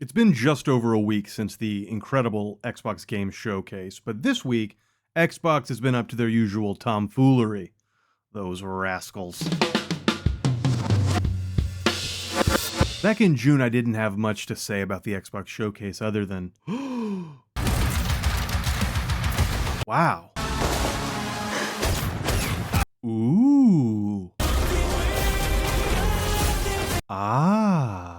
It's been just over a week since the incredible Xbox Game Showcase, but this week, Xbox has been up to their usual tomfoolery. Those rascals. Back in June, I didn't have much to say about the Xbox Showcase other than, wow. Ooh. Ah.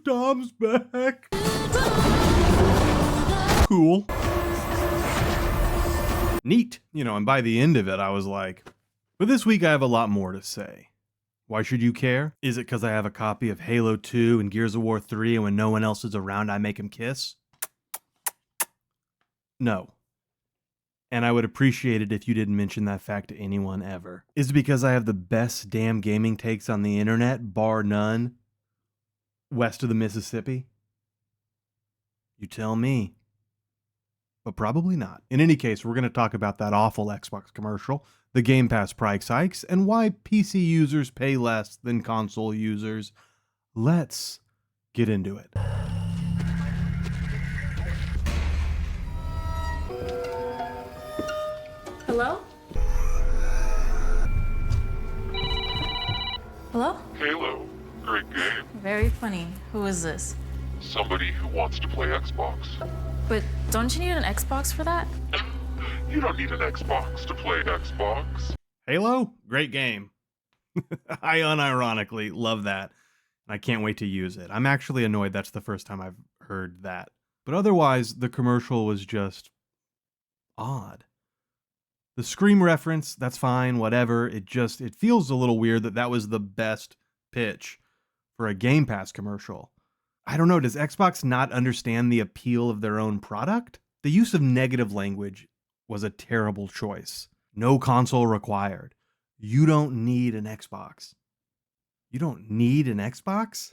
Dom's back. Cool. Neat. And by the end of it, I was like, but this week I have a lot more to say. Why should you care? Is it because I have a copy of Halo 2 and Gears of War 3 and when no one else is around I make him kiss? No. And I would appreciate it if you didn't mention that fact to anyone ever. Is it because I have the best damn gaming takes on the internet, bar none, west of the Mississippi? You tell me. But probably not. In any case, we're going to talk about that awful Xbox commercial, the Game Pass price hikes, and why PC users pay less than console users. Let's get into it. Hello? Hello? Halo, great game. Very funny. Who is this? Somebody who wants to play Xbox. But don't you need an Xbox for that? You don't need an Xbox to play Xbox. Halo? Great game. I unironically love that. And I can't wait to use it. I'm actually annoyed that's the first time I've heard that. But otherwise, the commercial was just odd. The Scream reference, that's fine, whatever. It feels a little weird that was the best pitch for a Game Pass commercial. I don't know, does Xbox not understand the appeal of their own product? The use of negative language was a terrible choice. No console required. You don't need an Xbox. You don't need an Xbox?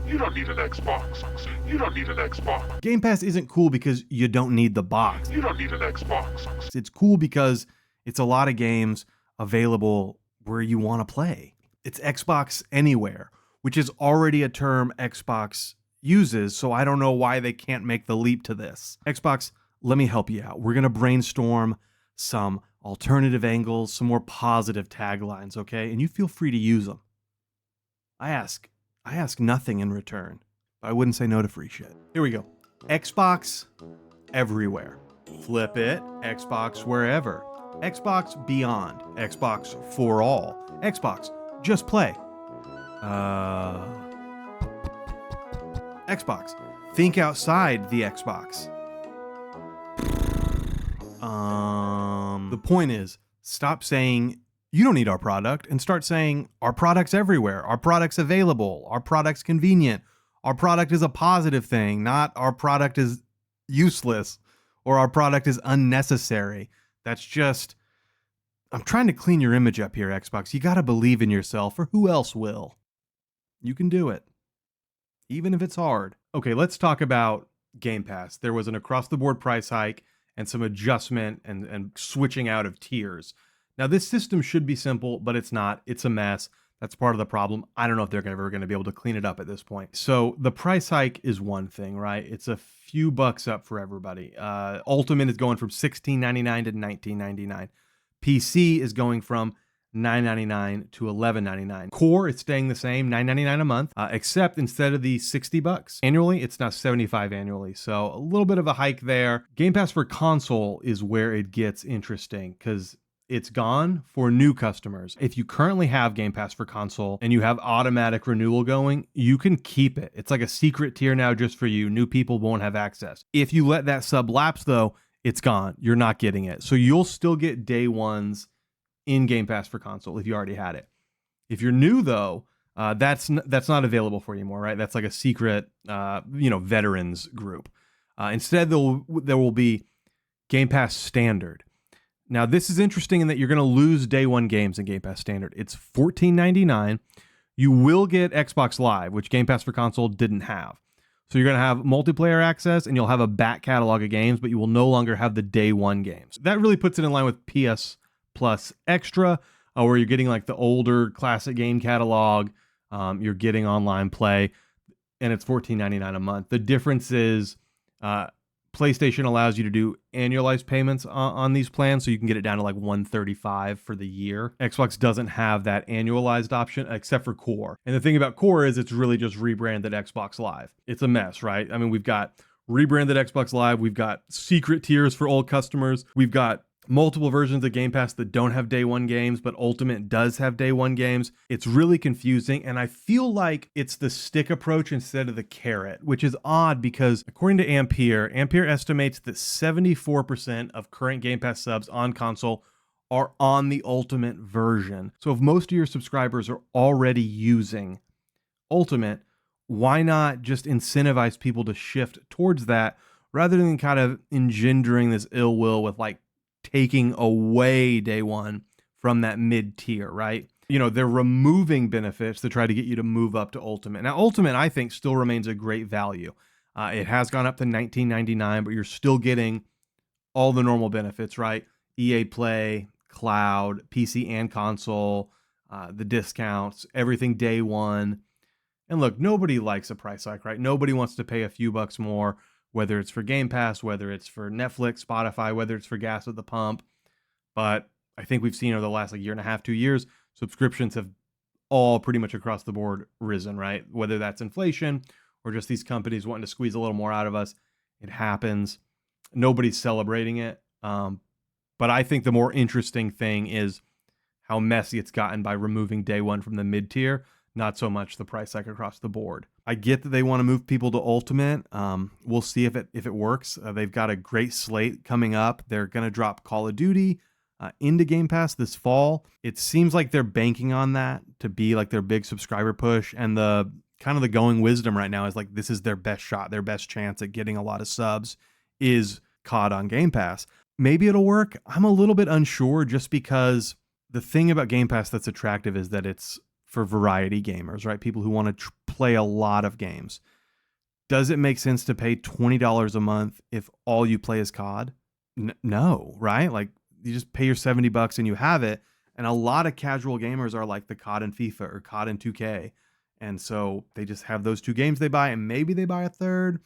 You don't need an Xbox. You don't need an Xbox. Game Pass isn't cool because you don't need the box. You don't need an Xbox. It's cool because it's a lot of games available where you want to play. It's Xbox Anywhere, which is already a term Xbox uses, so I don't know why they can't make the leap to this. Xbox, let me help you out. We're going to brainstorm some alternative angles, some more positive taglines, okay? And you feel free to use them. I ask nothing in return, but I wouldn't say no to free shit. Here we go. Xbox everywhere. Flip it. Xbox wherever. Xbox beyond. Xbox for all. Xbox just play. Xbox. Think outside the Xbox. The point is, stop saying you don't need our product and start saying our product's everywhere. Our product's available. Our product's convenient. Our product is a positive thing, not our product is useless or our product is unnecessary. That's just, I'm trying to clean your image up here, Xbox. You got to believe in yourself, or who else will? You can do it, even if it's hard. Okay, let's talk about Game Pass. There was an across-the-board price hike and some adjustment and switching out of tiers. Now, this system should be simple, but it's not. It's a mess. That's part of the problem. I don't know if they're ever going to be able to clean it up at this point. So the price hike is one thing, right? It's a few bucks up for everybody. Ultimate is going from $16.99 to $19.99. PC is going from $9.99 to $11.99. Core is staying the same, $9.99 a month, except instead of the $60 annually, it's now $75 annually. So a little bit of a hike there. Game Pass for console is where it gets interesting because it's gone for new customers. If you currently have Game Pass for console and you have automatic renewal going, you can keep it. It's like a secret tier now just for you. New people won't have access. If you let that sub lapse though, it's gone. You're not getting it. So you'll still get day ones in Game Pass for console if you already had it. If you're new though, that's not available for you anymore, right? That's like a secret, veterans group. Instead, there will be Game Pass Standard. Now, this is interesting in that you're going to lose day one games in Game Pass Standard. It's $14.99. You will get Xbox Live, which Game Pass for console didn't have. So you're going to have multiplayer access and you'll have a back catalog of games, but you will no longer have the day one games. That really puts it in line with PS Plus Extra, where you're getting like the older classic game catalog. You're getting online play, and it's $14.99 a month. The difference is PlayStation allows you to do annualized payments on these plans, so you can get it down to like $135 for the year. Xbox doesn't have that annualized option except for Core. And the thing about Core is it's really just rebranded Xbox Live. It's a mess, right? I mean, we've got rebranded Xbox Live. We've got secret tiers for old customers. We've got multiple versions of Game Pass that don't have day one games, but Ultimate does have day one games. It's really confusing, and I feel like it's the stick approach instead of the carrot, which is odd because according to Ampere estimates that 74% of current Game Pass subs on console are on the Ultimate version. So if most of your subscribers are already using Ultimate, why not just incentivize people to shift towards that rather than kind of engendering this ill will with like taking away day one from that mid tier, right? You know, they're removing benefits to try to get you to move up to Ultimate. Now, Ultimate, I think, still remains a great value. It has gone up to $19.99, but you're still getting all the normal benefits, right? EA Play, cloud, PC and console, the discounts, everything day one. And look, nobody likes a price hike, right? Nobody wants to pay a few bucks more, whether it's for Game Pass, whether it's for Netflix, Spotify, whether it's for gas at the pump. But I think we've seen over the last like year and a half, 2 years, subscriptions have all pretty much across the board risen, right? Whether that's inflation or just these companies wanting to squeeze a little more out of us, it happens. Nobody's celebrating it. But I think the more interesting thing is how messy it's gotten by removing day one from the mid tier, not so much the price hike across the board. I get that they want to move people to Ultimate. We'll see if it works. They've got a great slate coming up. They're going to drop Call of Duty into Game Pass this fall. It seems like they're banking on that to be like their big subscriber push. And the kind of the going wisdom right now is like this is their best shot, their best chance at getting a lot of subs is COD on Game Pass. Maybe it'll work. I'm a little bit unsure just because the thing about Game Pass that's attractive is that it's for variety gamers, right? People who want to play a lot of games. Does it make sense to pay $20 a month if all you play is COD? No, right? Like you just pay your $70 and you have it. And a lot of casual gamers are like the COD and FIFA or COD and 2K. And so they just have those two games they buy and maybe they buy a third.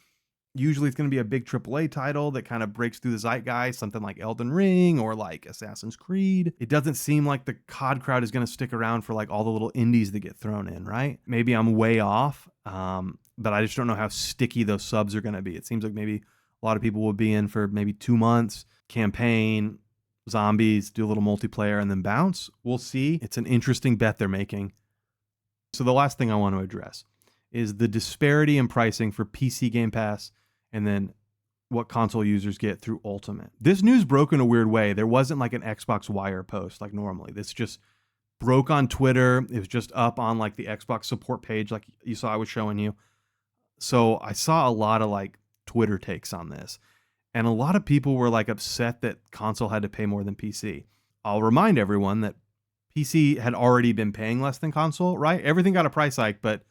Usually it's going to be a big AAA title that kind of breaks through the zeitgeist, something like Elden Ring or like Assassin's Creed. It doesn't seem like the COD crowd is going to stick around for like all the little indies that get thrown in, right? Maybe I'm way off, but I just don't know how sticky those subs are going to be. It seems like maybe a lot of people will be in for maybe 2 months, campaign, zombies, do a little multiplayer, and then bounce. We'll see. It's an interesting bet they're making. So the last thing I want to address is the disparity in pricing for PC Game Pass and then what console users get through Ultimate. This news broke in a weird way. There wasn't like an Xbox Wire post like normally. This just broke on Twitter. It was just up on like the Xbox support page like you saw I was showing you. So I saw a lot of like Twitter takes on this. And a lot of people were like upset that console had to pay more than PC. I'll remind everyone that PC had already been paying less than console, right? Everything got a price hike, but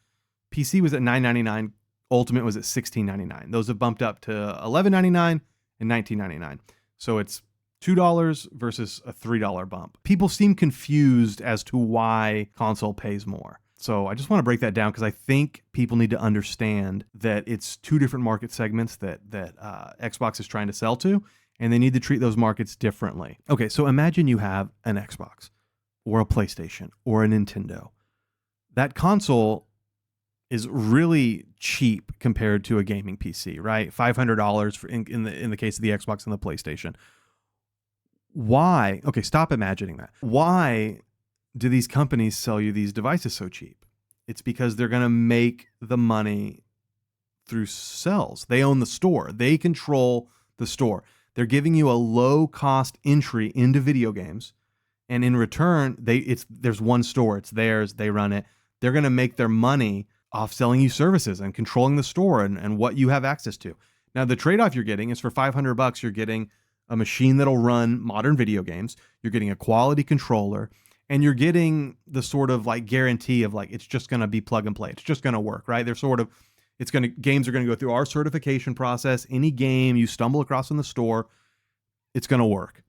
PC was at $9.99. Ultimate was at $16.99. Those have bumped up to $11.99 and $19.99. So it's $2 versus a $3 bump. People seem confused as to why console pays more. So I just want to break that down because I think people need to understand that it's two different market segments that Xbox is trying to sell to, and they need to treat those markets differently. Okay, so imagine you have an Xbox or a PlayStation or a Nintendo. That console is really cheap compared to a gaming PC, right? $500 for in the case of the Xbox and the PlayStation. Why? Okay, stop imagining that. Why do these companies sell you these devices so cheap? It's because they're going to make the money through sales. They own the store. They control the store. They're giving you a low-cost entry into video games, and in return, there's one store. It's theirs. They run it. They're going to make their money off selling you services and controlling the store and what you have access to. Now, the trade-off you're getting is for $500, you're getting a machine that'll run modern video games. You're getting a quality controller, and you're getting the sort of like guarantee of like, it's just going to be plug and play. It's just going to work, right? Games are going to go through our certification process. Any game you stumble across in the store, it's going to work.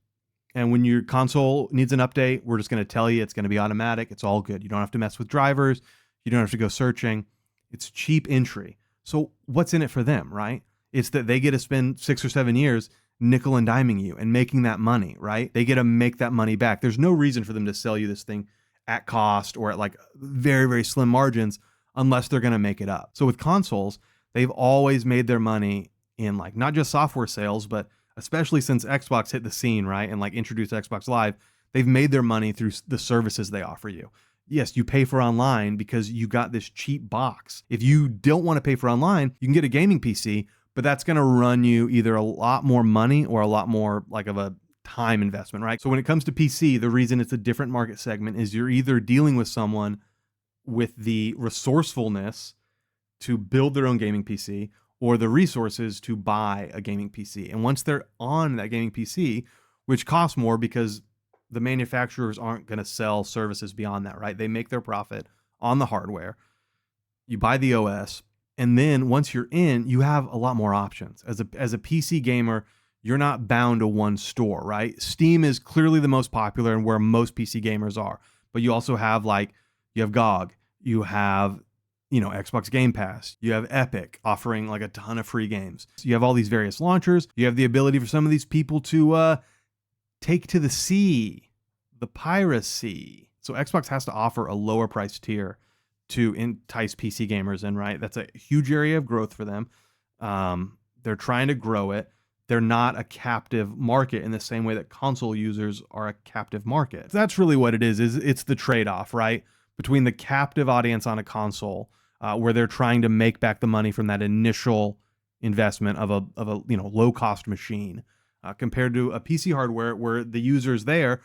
And when your console needs an update, we're just going to tell you it's going to be automatic. It's all good. You don't have to mess with drivers. You don't have to go searching. It's cheap entry. So what's in it for them, right? It's that they get to spend 6 or 7 years nickel and diming you and making that money, right? They get to make that money back. There's no reason for them to sell you this thing at cost or at like very, very slim margins unless they're going to make it up. So with consoles, they've always made their money in like not just software sales, but especially since Xbox hit the scene, right? And like introduced Xbox Live, they've made their money through the services they offer you. Yes, you pay for online because you got this cheap box. If you don't want to pay for online, you can get a gaming PC, but that's going to run you either a lot more money or a lot more like of a time investment, right? So when it comes to PC, the reason it's a different market segment is you're either dealing with someone with the resourcefulness to build their own gaming PC or the resources to buy a gaming PC. And once they're on that gaming PC, which costs more because the manufacturers aren't going to sell services beyond that, right? They make their profit on the hardware. You buy the OS, and then once you're in, you have a lot more options. As a PC gamer, you're not bound to one store, right? Steam is clearly the most popular and where most PC gamers are. But you also have you have GOG, you have Xbox Game Pass. You have Epic offering like a ton of free games. So you have all these various launchers. You have the ability for some of these people to take to the sea, the piracy. So Xbox has to offer a lower price tier to entice PC gamers in, right? That's a huge area of growth for them. They're trying to grow it. They're not a captive market in the same way that console users are a captive market. That's really what it is it's the trade-off, right? Between the captive audience on a console, where they're trying to make back the money from that initial investment of a low cost machine, compared to a PC hardware where the users there's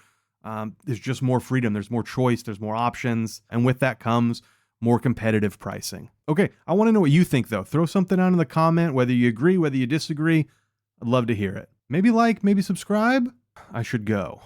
just more freedom, there's more choice, there's more options, and with that comes more competitive pricing. Okay, I want to know what you think though. Throw something out in the comment, whether you agree, whether you disagree. I'd love to hear it. Maybe maybe subscribe. I should go.